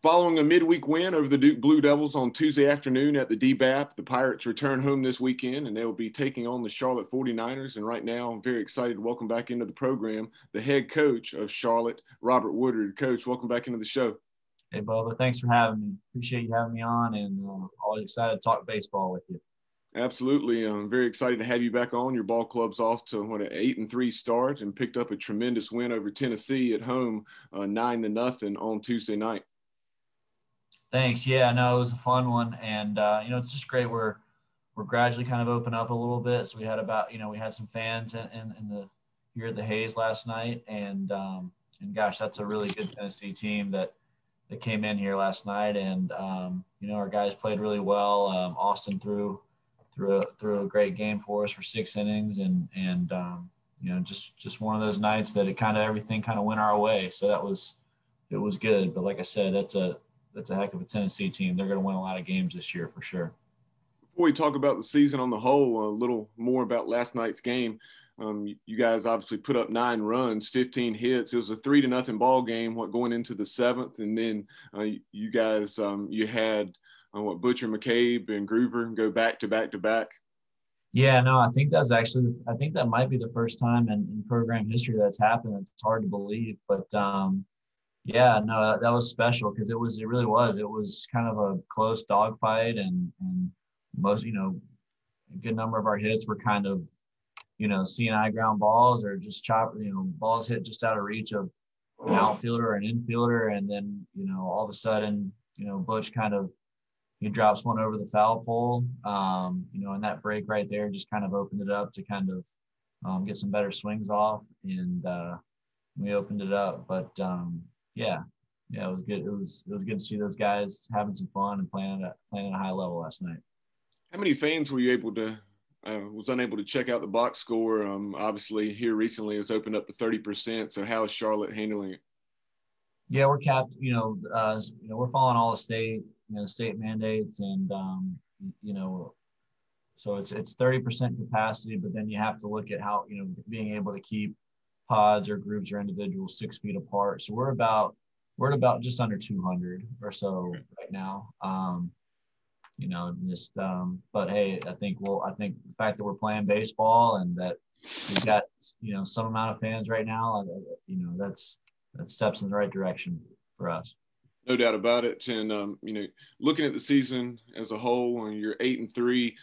Following a midweek win over the Duke Blue Devils on Tuesday afternoon at the DBAP, the Pirates return home this weekend, and they will be taking on the Charlotte 49ers. And right now, I'm very excited to welcome back into the program the head coach of Charlotte, Robert Woodard. Coach, welcome back into the show. Hey, Bubba, thanks for having me. Appreciate you having me on, and always excited to talk baseball with you. Absolutely. I'm very excited to have you back on. Your ball club's off to an 8-3 start and picked up a tremendous win over Tennessee at home, 9-0 on Tuesday night. Thanks. Yeah, no, it was a fun one, and it's just great. We're gradually kind of open up a little bit. So we had we had some fans in the here at the Hayes last night, and gosh, that's a really good Tennessee team that came in here last night, and our guys played really well. Austin threw a great game for us for 6 innings, and just one of those nights that everything kind of went our way. So it was good. But like I said, that's a heck of a Tennessee team. They're going to win a lot of games this year for sure. Before we talk about the season on the whole, a little more about last night's game. You guys obviously put up 9 runs, 15 hits. It was a 3-0 ball game, going into the 7th, and then you guys you had Butcher, McCabe, and Groover go back to back. Yeah, no, I think that might be the first time in program history that's happened. It's hard to believe, but yeah, no, that was special because it really was kind of a close dogfight, and most, a good number of our hits were kind of, C&I ground balls or just balls hit just out of reach of an outfielder or an infielder. And then, all of a sudden, Butch he drops one over the foul pole, and that break right there just kind of opened it up to kind of get some better swings off. And we opened it up, but yeah, it was good. It was good to see those guys having some fun and playing at a high level last night. How many fans were you able to was unable to check out the box score? Obviously here recently it's opened up to 30%. So how is Charlotte handling it? Yeah, we're capped, we're following all the state mandates, and so it's 30% capacity, but then you have to look at how, being able to keep pods or groups or individuals 6 feet apart. So we're at about just under 200 or so right now. But hey, I think the fact that we're playing baseball and that we've got, some amount of fans right now, that steps in the right direction for us. No doubt about it. And, looking at the season as a whole, and you're 8-3,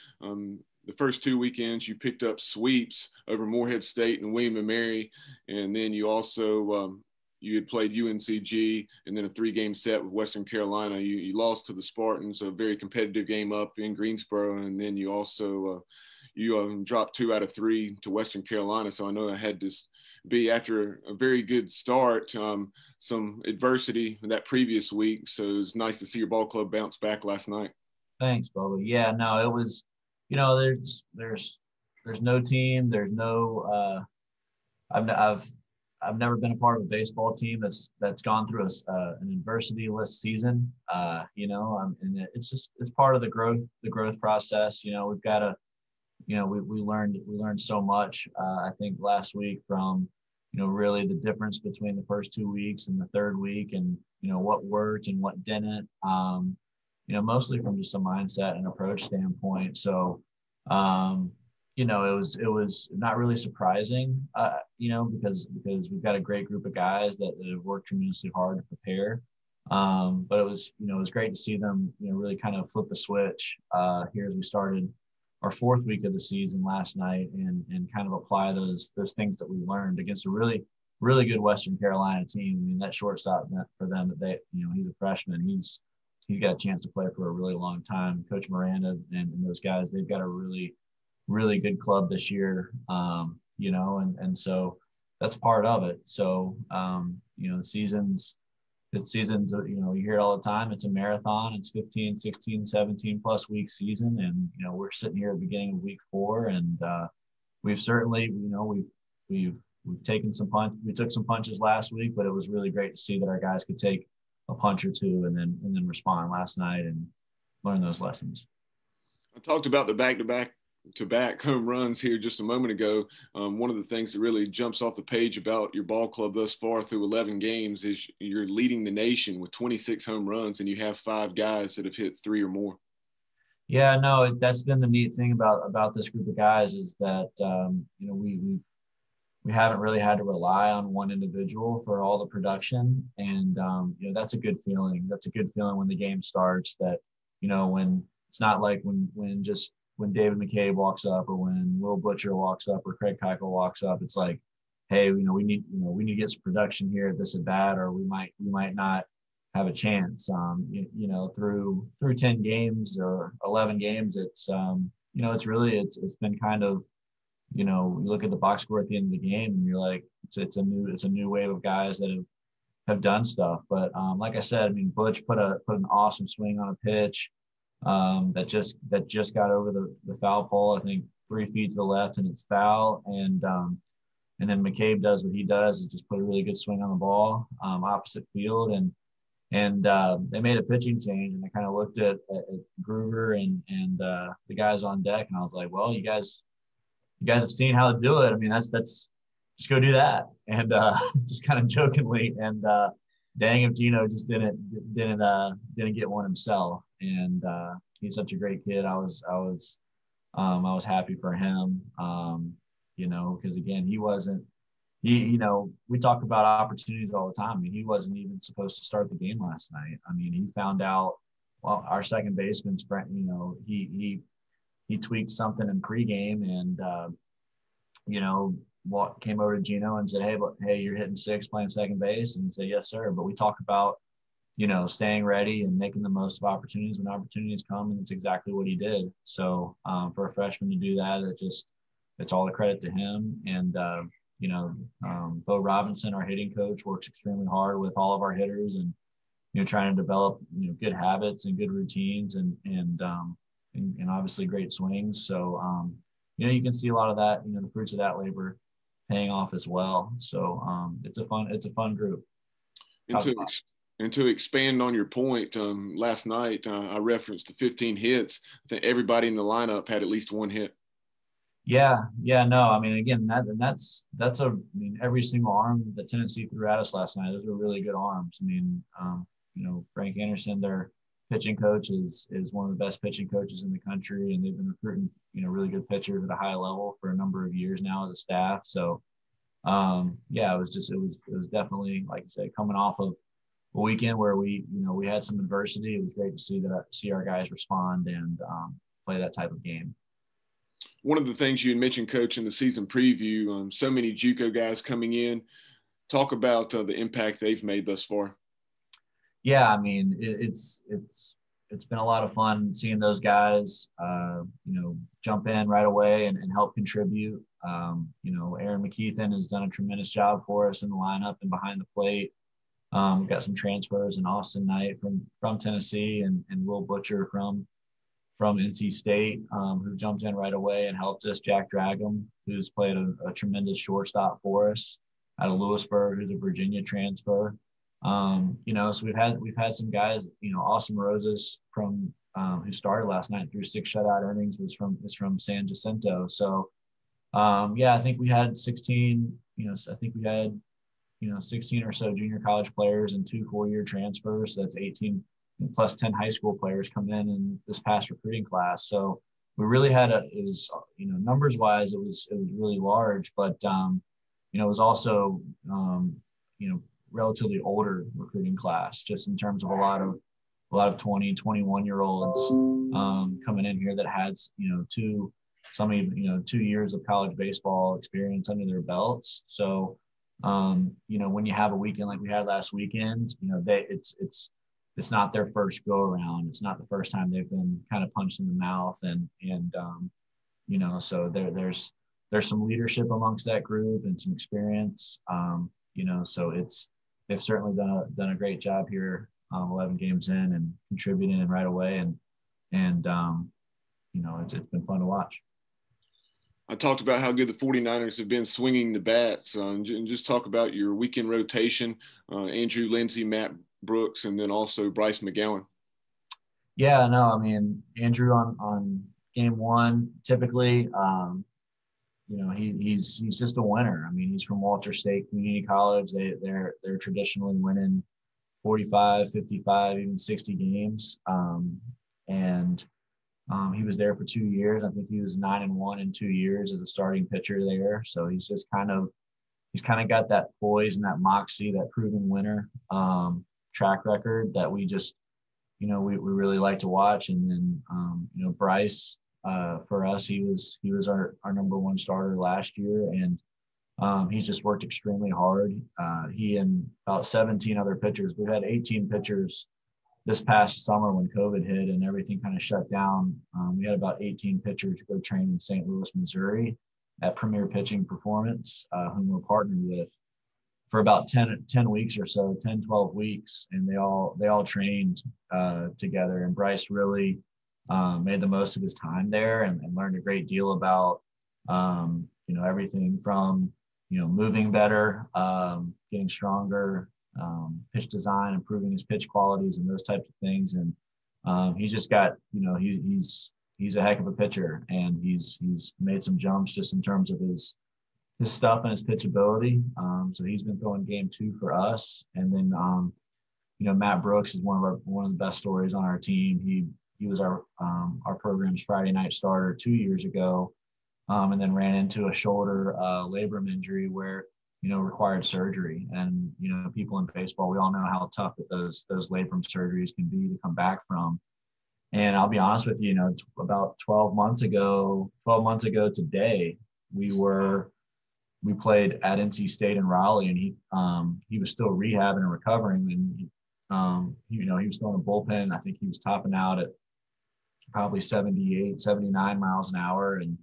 the first 2 weekends you picked up sweeps over Morehead State and William & Mary. And then you also, you had played UNCG and then a 3-game set with Western Carolina. You lost to the Spartans, a very competitive game up in Greensboro. And then you also, dropped 2 out of 3 to Western Carolina. So I know I had to be, after a very good start, some adversity that previous week. So it was nice to see your ball club bounce back last night. Thanks, Bubba. Yeah, no, it was, there's no team. There's no, I've never been a part of a baseball team that's gone through an adversity-less season, and it's part of the growth process. We've got to, we learned so much. I think last week from, really the difference between the first 2 weeks and the third week, and what worked and what didn't. Mostly from just a mindset and approach standpoint. So, it was not really surprising, because we've got a great group of guys that have worked tremendously hard to prepare. But it was great to see them, really kind of flip the switch here as we started our 4th week of the season last night, and kind of apply those things that we learned against a really, really good Western Carolina team. I mean, that shortstop for them, that he's a freshman. He's got a chance to play for a really long time. Coach Miranda and those guys, they've got a really, really good club this year, and so that's part of it. So, the seasons, you hear it all the time. It's a marathon. It's 15, 16, 17 plus week season. And, we're sitting here at the beginning of week 4, and we've certainly, we've taken some punch. We took some punches last week, but it was really great to see that our guys could take a punch or two and then respond last night and learn those lessons. I talked about the back-to-back to back home runs here just a moment ago. One of the things that really jumps off the page about your ball club thus far through 11 games is you're leading the nation with 26 home runs, and you have 5 guys that have hit 3 or more. Yeah, no, that's been the neat thing about this group of guys is that we haven't really had to rely on one individual for all the production, and that's a good feeling. That's a good feeling when the game starts. That when it's not like when David McCabe walks up or when Will Butcher walks up or Craig Keuchel walks up, it's like, hey, we need to get some production here, this and that, or we might not have a chance. Through 10 games or 11 games, it's it's been kind of, you look at the box score at the end of the game and you're like, it's a new wave of guys that have done stuff. But like I said, I mean, Butch put an awesome swing on a pitch that just got over the foul pole, I think 3 feet to the left, and it's foul. And then McCabe does what he does, is just put a really good swing on the ball, opposite field. And they made a pitching change, and I kind of looked at Groover and the guys on deck, and I was like, well, you guys have seen how to do it. I mean, that's just go do that. And just kind of jokingly, and dang if Gino just didn't get one himself. And he's such a great kid. I was happy for him. Because again, we talk about opportunities all the time. I mean, he wasn't even supposed to start the game last night. I mean, he found out, well, our second baseman, he tweaked something in pregame, and came over to Gino and said, hey, you're hitting 6, playing second base, and he said, yes, sir. But we talk about staying ready and making the most of opportunities when opportunities come, and it's exactly what he did. So for a freshman to do that, it's all the credit to him. And Bo Robinson, our hitting coach, works extremely hard with all of our hitters, and trying to develop good habits and good routines, and obviously great swings. So you can see a lot of that, the fruits of that labor paying off as well. So it's a fun group. And to expand on your point, last night I referenced the 15 hits. I think everybody in the lineup had at least 1 hit. Yeah, no, I mean, again, every single arm that Tennessee threw at us last night, those were really good arms. I mean, Frank Anderson, their pitching coach, is one of the best pitching coaches in the country, and they've been recruiting, really good pitchers at a high level for a number of years now as a staff. So, it was definitely, like I said, coming off of a weekend where we had some adversity. It was great to see our guys respond and play that type of game. One of the things you had mentioned, Coach, in the season preview, so many JUCO guys coming in. Talk about the impact they've made thus far. Yeah, I mean, it's been a lot of fun seeing those guys, jump in right away and help contribute. Aaron McKeithen has done a tremendous job for us in the lineup and behind the plate. We've got some transfers in Austin Knight from Tennessee and Will Butcher from NC State, who jumped in right away and helped us. Jack Dragum, who's played a tremendous shortstop for us out of Lewisburg, who's a Virginia transfer. So we've had some guys, Austin Roses who started last night through 6 shutout innings is from San Jacinto. So, I think we had 16, 16 or so junior college players and 2 4-year transfers. So that's 18 plus 10 high school players come in this past recruiting class. So we really had numbers wise, it was really large, but, it was also, relatively older recruiting class, just in terms of a lot of 20, 21-year-olds coming in here that had, 2 years of college baseball experience under their belts. So, when you have a weekend like we had last weekend, it's not their first go around. It's not the first time they've been kind of punched in the mouth, and so there's some leadership amongst that group and some experience. So they've certainly done a great job here, 11 games in and contributing right away, and it's been fun to watch. I talked about how good the 49ers have been swinging the bats, and just talk about your weekend rotation, Andrew Lindsay, Matt Brooks, and then also Bryce McGowan. Yeah, no, I mean, Andrew on game one, typically, he's just a winner. I mean, he's from Walter State Community College. They're traditionally winning 45, 55, even 60 games. And he was there for 2 years. I think he was 9-1 in 2 years as a starting pitcher there. So he's kind of got that poise and that moxie, that proven winner track record that we just, we really like to watch. And then, Bryce, for us, he was our number one starter last year, and he's just worked extremely hard. He and about 17 other pitchers. We've had 18 pitchers this past summer when COVID hit and everything kind of shut down. We had about 18 pitchers go train in St. Louis, Missouri at Premier Pitching Performance, whom we're partnered with for about 10 weeks or so, 10, 12 weeks. And they all trained together. And Bryce really made the most of his time there and learned a great deal about, everything from, moving better, getting stronger, pitch design, improving his pitch qualities and those types of things. And he's just got, he's a heck of a pitcher, and he's made some jumps just in terms of his stuff and his pitchability. So he's been throwing game 2 for us. And then, Matt Brooks is one of the best stories on our team. He was our program's Friday night starter 2 years ago, and then ran into a shoulder labrum injury where, required surgery. And, people in baseball, we all know how tough that those labrum surgeries can be to come back from. And I'll be honest with you, about 12 months ago today, we played at NC State in Raleigh, and he was still rehabbing and recovering. And, he was throwing a bullpen. I think he was topping out at probably 78, 79 miles an hour, and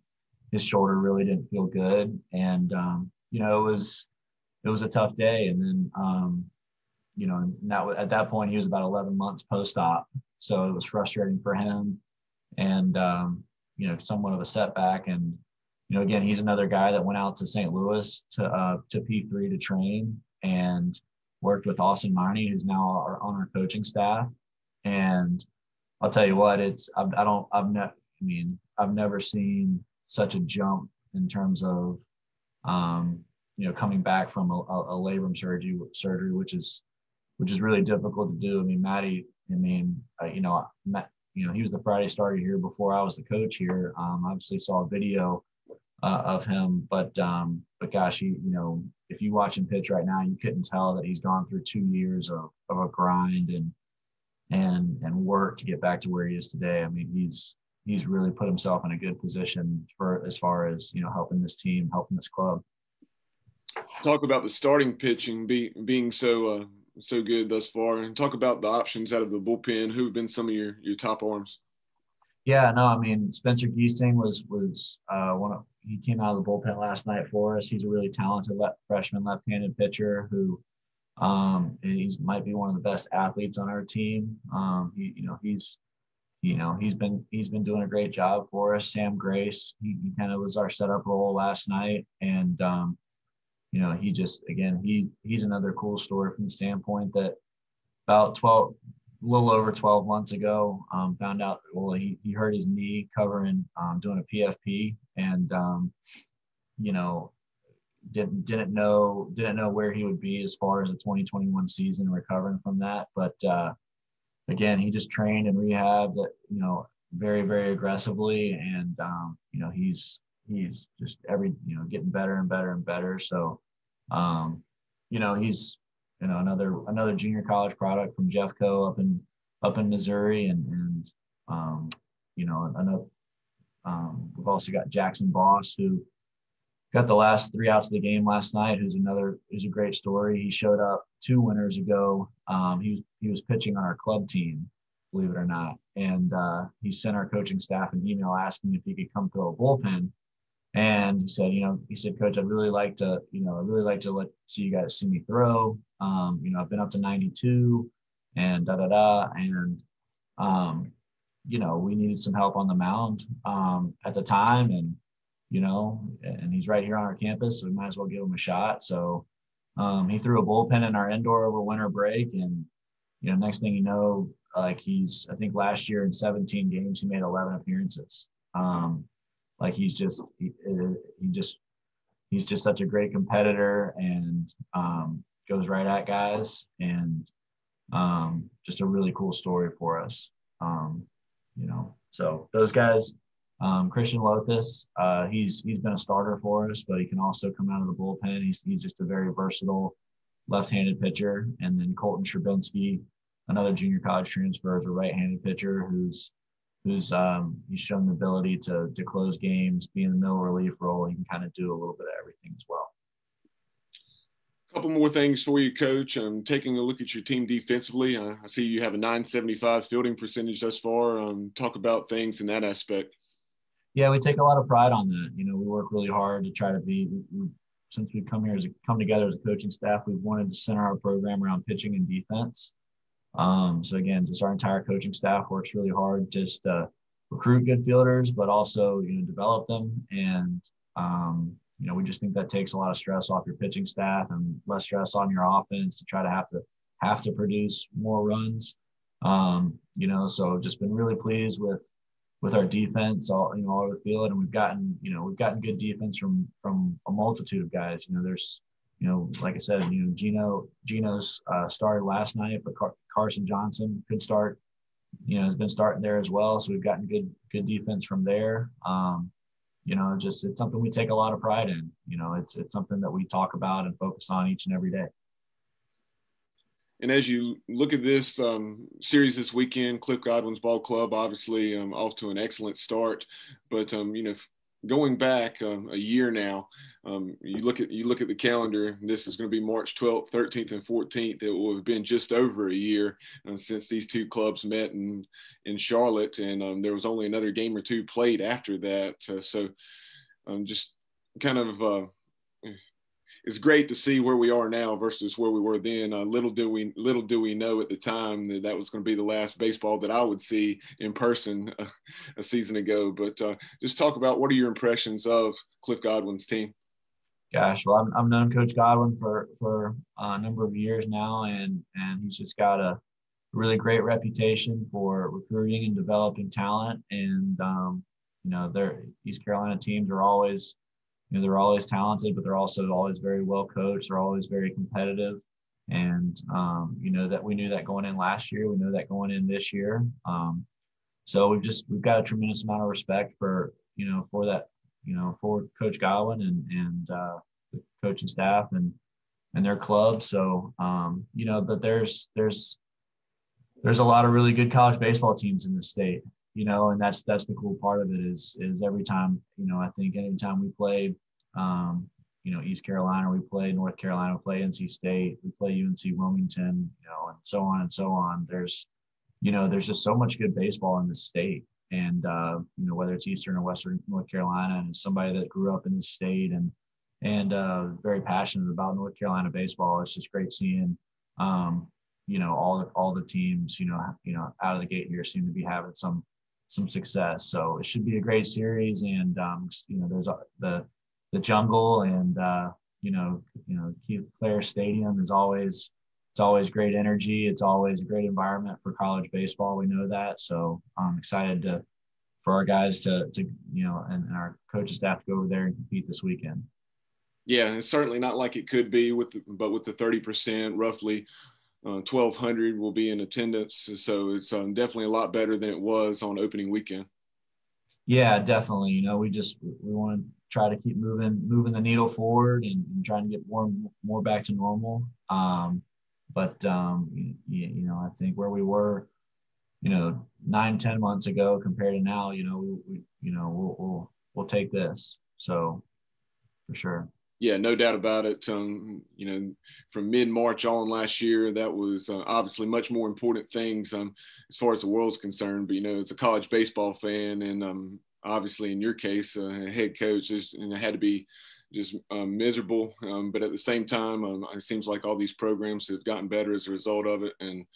his shoulder really didn't feel good. And, it was a tough day. And then, now at that point, he was about 11 months post-op. So it was frustrating for him and, somewhat of a setback. And, again, he's another guy that went out to St. Louis to P3 to train and worked with Austin Miney, who's now on our coaching staff. And I'll tell you what, I've never seen such a jump in terms of, coming back from a labrum surgery, which is really difficult to do. I mean, Matty, he was the Friday starter here before I was the coach here. Obviously saw a video of him, but gosh, if you watch him pitch right now, you couldn't tell that he's gone through 2 years of a grind and work to get back to where he is today. I mean, he's really put himself in a good position for as far as, helping this team, helping this club. Talk about the starting pitching being so good thus far, and talk about the options out of the bullpen. Who've been some of your top arms? Yeah, no, I mean, Spencer Geesting was he came out of the bullpen last night for us. He's a really talented freshman left-handed pitcher who might be one of the best athletes on our team. He's been doing a great job for us. Sam Grace, he kind of was our setup role last night, and he's another cool story from the standpoint that about a little over 12 months ago, found out, he hurt his knee covering, doing a PFP, and, didn't know where he would be as far as the 2021 season recovering from that. But, again, he just trained and rehabbed, very, very aggressively. And, he's just getting better and better and better. So, he's, another junior college product from Jeffco up in Missouri. And we've also got Jackson Boss, who got the last 3 outs of the game last night, who's a great story. He showed up 2 winters ago. He was pitching on our club team, believe it or not. And he sent our coaching staff an email asking if he could come throw a bullpen. And he said, Coach, I'd really like to see you guys see me throw. I've been up to 92 and And, we needed some help on the mound at the time. And he's right here on our campus, so we might as well give him a shot. So he threw a bullpen in our indoor over winter break. And, next thing you know, I think last year in 17 games, he made 11 appearances. Like he's just such a great competitor and goes right at guys, and just a really cool story for us. So those guys, Christian Lopez, he's been a starter for us, but he can also come out of the bullpen. He's just a very versatile left-handed pitcher. And then Colton Scherbinski, another junior college transfer, is a right-handed pitcher who's he's shown the ability to close games, be in the middle relief role. He can kind of do a little bit of everything as well. A couple more things for you, Coach. Taking a look at your team defensively, I see you have a .975 fielding percentage thus far. Talk about things in that aspect. Yeah, we take a lot of pride on that. We work really hard to try to be. Since we've come together as a coaching staff, we've wanted to center our program around pitching and defense. So again, just our entire coaching staff works really hard just to recruit good fielders, but also develop them. And we just think that takes a lot of stress off your pitching staff and less stress on your offense to try to have to produce more runs. So just been really pleased with our defense all over the field, and we've gotten good defense from a multitude of guys. There's like I said, Geno's started last night, but Carson Johnson could start. Has been starting there as well. So we've gotten good defense from there. It's something we take a lot of pride in. It's something that we talk about and focus on each and every day. And as you look at this series this weekend, Cliff Godwin's ball club, obviously off to an excellent start. But, going back a year now, you look at the calendar, this is going to be March 12th, 13th, and 14th. It will have been just over a year since these two clubs met in Charlotte. And there was only another game or two played after that. So just kind of it's great to see where we are now versus where we were then. Little do we know at the time that was going to be the last baseball that I would see in person a season ago. But just talk about, what are your impressions of Cliff Godwin's team? Gosh, well, I've known Coach Godwin for a number of years now, and he's just got a really great reputation for recruiting and developing talent. And their East Carolina teams are always they're always talented, but they're also always very well coached. They're always very competitive. And, that we knew that going in last year, we know that going in this year. So we've got a tremendous amount of respect for that, for Coach Godwin and the coaching staff and their club. So, but there's a lot of really good college baseball teams in the state. And that's the cool part of it is every time, I think anytime we play, East Carolina, we play North Carolina, we play NC State, we play UNC Wilmington, and so on and so on. There's just so much good baseball in the state. And, whether it's Eastern or Western North Carolina, and as somebody that grew up in the state and very passionate about North Carolina baseball, it's just great seeing, all the teams, out of the gate here seem to be having some success. So it should be a great series. And, there's the jungle and, Clark-LeClair Stadium is always, it's always great energy. It's always a great environment for college baseball. We know that. So I'm excited for our guys to and our coaching staff to go over there and compete this weekend. Yeah, it's certainly not like it could be but with the 30%, roughly 1,200 will be in attendance. So it's definitely a lot better than it was on opening weekend. Yeah, definitely. We want to try to keep moving the needle forward and trying to get more back to normal. But I think where we were, 9-10 months ago compared to now, we'll take this. So for sure. Yeah, no doubt about it. From mid-March on last year, that was obviously much more important things as far as the world's concerned. But, as a college baseball fan and obviously in your case, a head coach, it had to be just miserable. But at the same time, it seems like all these programs have gotten better as a result of it and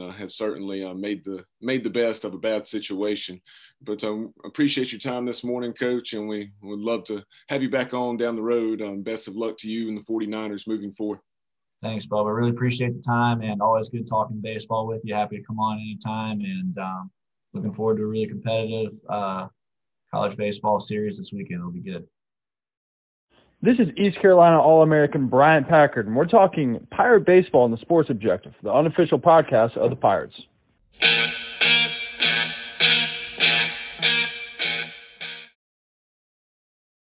have certainly made the best of a bad situation. But appreciate your time this morning, Coach, and we would love to have you back on down the road. Best of luck to you and the 49ers moving forward. Thanks, Bubba. I really appreciate the time, and always good talking baseball with you. Happy to come on anytime, and looking forward to a really competitive college baseball series this weekend. It'll be good. This is East Carolina All-American Bryant Packard, and we're talking Pirate baseball and the Sports Objective, the unofficial podcast of the Pirates.